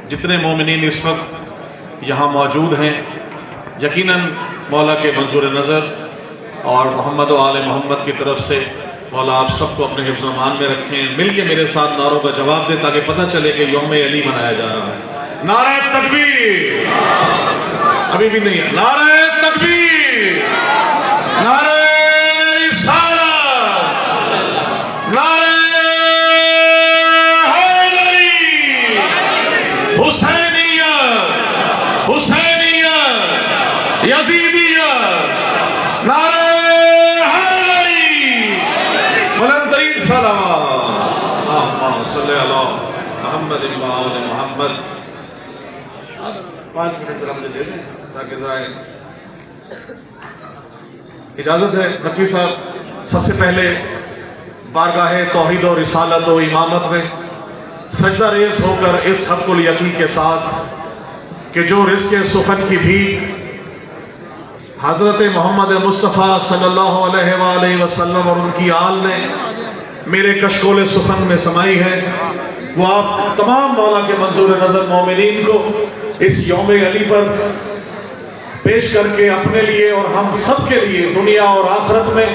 جتنے مومنین اس وقت یہاں موجود ہیں یقیناً مولا کے منظور نظر اور محمد و آل محمد کی طرف سے مولا آپ سب کو اپنے حفظ و امان میں رکھیں. مل کے میرے ساتھ نعروں کا جواب دیں تاکہ پتہ چلے کہ یوم علی منایا جا رہا ہے. نعرہ تکبیر. ابھی بھی نہیں ہے. نعرہ تکبیر. نعرہ رسالت. نعرہ حیدری. حسینیت. حسینیت. یزیدیت. نعرہ بلند ترین صلوات. اللہم صلی علی محمد و آل محمد. 5 منٹ ذرا مجھے دے دیں تاکہ ذرائع اجازت ہے. نقوی صاحب سب سے پہلے بارگاہ توحید و رسالت و امامت میں سجدہ ریز ہو کر اس حق الیقین کے ساتھ کہ جو رزق سخن کی بھی حضرت محمد مصطفیٰ صلی اللہ علیہ وآلہ وسلم اور ان کی آل نے میرے کشکول سخن میں سمائی ہے، وہ آپ تمام مولا کے منظور نظر مومنین کو اس یوم علی پر پیش کر کے اپنے لیے اور ہم سب کے لیے دنیا اور آخرت میں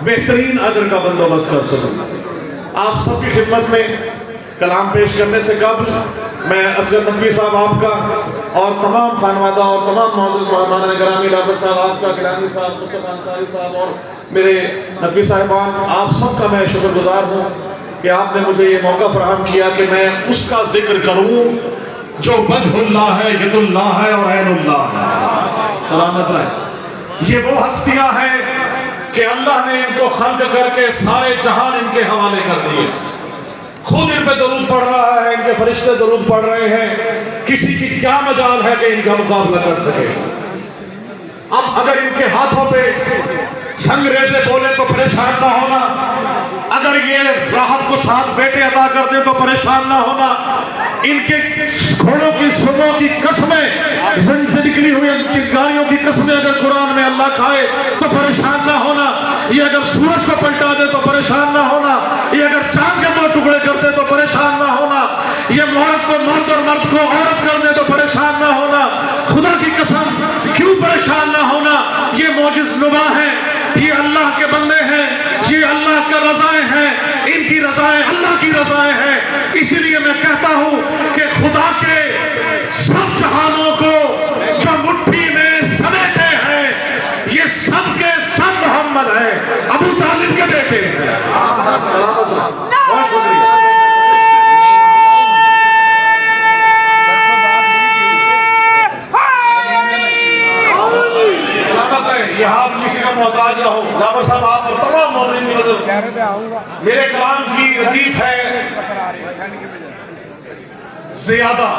بہترین اجر کا بندوبست کر سکوں. آپ سب کی خدمت میں کلام پیش کرنے سے قبل میں اصغر نقوی صاحب آپ کا اور تمام خانوادہ اور تمام معزز مہمانان گرامی لاپر صاحب آپ کا، گرامی صاحب، مصطفیٰ انصاری صاحب اور میرے نقوی صاحبان، آپ سب کا میں شکر گزار ہوں کہ آپ نے مجھے یہ موقع فراہم کیا کہ میں اس کا ذکر کروں جو وجہ اللہ ہے، ید اللہ ہے اور عین اللہ ہے. سلامت رہے. یہ وہ ہستیاں ہیں کہ اللہ نے ان کو خلق کر کے سارے جہان ان کے حوالے کر دیے. خود ان پہ درود پڑھ رہا ہے، ان کے فرشتے درود پڑھ رہے ہیں. کسی کی کیا مجال ہے کہ ان کا مقابلہ کر سکے؟ اب اگر ان کے ہاتھوں پہ سنگریزے بولے تو پریشان نہ ہونا، اگر یہ راحت کو 7 بیٹے عطا کر دیں تو پریشان نہ ہونا، ان کے گھوڑوں کی سروں کی قسمیں، زنجیر نکلی ہوئی چنگاریوں کی قسمیں اگر قرآن میں اللہ کھائے تو پریشان نہ ہونا. یہ اگر سورج کو پلٹا دے تو پریشان نہ ہونا. یہ اگر چاند کے 2 ٹکڑے کر دے تو پریشان نہ ہونا. یہ عورت کو مرد اور مرد کو عورت کر دے تو پریشان نہ ہونا. خدا کی قسم کیوں پریشان نہ ہونا؟ یہ معجز نما ہیں، یہ اللہ کے بندے ہیں، یہ اللہ کا رضائیں ہیں، ان کی رضائیں اللہ کی رضائیں ہیں. اسی لیے میں کہتا ہوں کہ خدا کے سب جہانوں کو جو مٹھی میں سمیٹے ہیں یہ سب کے سب محمد ہیں، ابو طالب کے بیٹے ہیں. بہت شکریہ. یہ ہاتھ کسی کا محتاج نہ ہو. لاور صاحب آپ تمام مومنین کی نظر میرے کلام کی لطیف ہے زیادہ.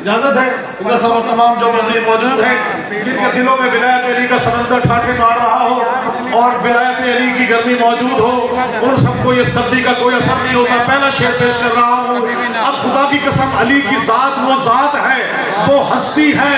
اجازت ہے اللہ صاحب اور تمام جو مومنین موجود ہیں جن کے دلوں میں ولایت علی کا سمندر ٹھاٹھے مار رہا ہو اور ولایت علی کی گرمی موجود ہو، ان سب کو یہ سردی کا کوئی اثر نہیں ہوتا. پہلا شعر پیش کر رہا ہوں. اب خدا کی قسم علی کی ذات وہ ذات ہے، وہ ہستی ہے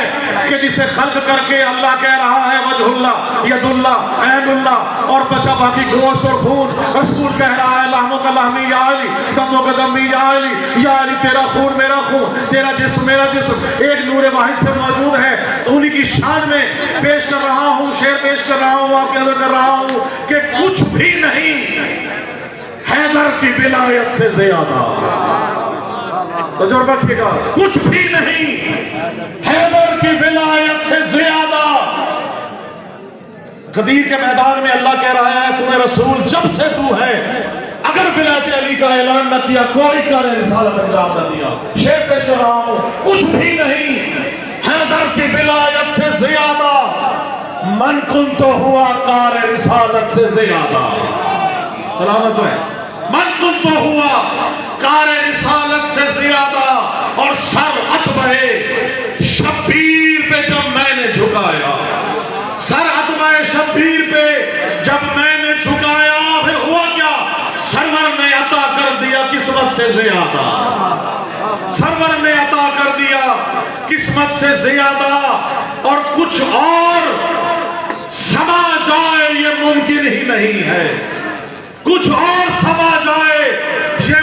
کہ جسے خلق کر کے اللہ کہہ رہا ہے وجہ اللہ، ید اللہ، عین اللہ، اور بچا باقی گوشت اور خون. رسول کہہ رہا ہے لحموں کا لحمی یا علی، دموں کا دمی یا علی، یا علی تیرا خون میرا خون، تیرا جسم میرا جسم ایک نور واحد سے موجود ہے. انہی کی شان میں پیش کر رہا ہوں، شعر پیش کر رہا ہوں، آپ کے اندر کر رہا ہوں کہ کچھ بھی نہیں حیدر کی ولایت سے زیادہ. تجربہ کیے گا. کچھ بھی نہیں حیدر کی ولایت سے زیادہ. غدیر کے میدان میں اللہ کہہ رہا ہے تمہیں رسول جب سے تو ہے، اگر ولایت علی کا اعلان نہ کیا کوئی کار رسالت انجام نہ دیا. شعر پیش کر رہا ہوں. کچھ بھی نہیں حیدر کی ولایت سے زیادہ. من کن تو ہوا کار رسالت سے زیادہ. سلامت رہے. من کن تو ہوا کار رسالت سے زیادہ. اور سر عتبہ شبیر پہ جب میں نے جھکایا، سر عتبہ شبیر پہ جب میں نے جھکایا، پھر ہوا کیا؟ سرور نے عطا کر دیا قسمت سے زیادہ. سرور نے عطا کر دیا قسمت سے زیادہ. اور کچھ اور سما جائے یہ ممکن ہی نہیں ہے. کچھ اور سما جائے یہ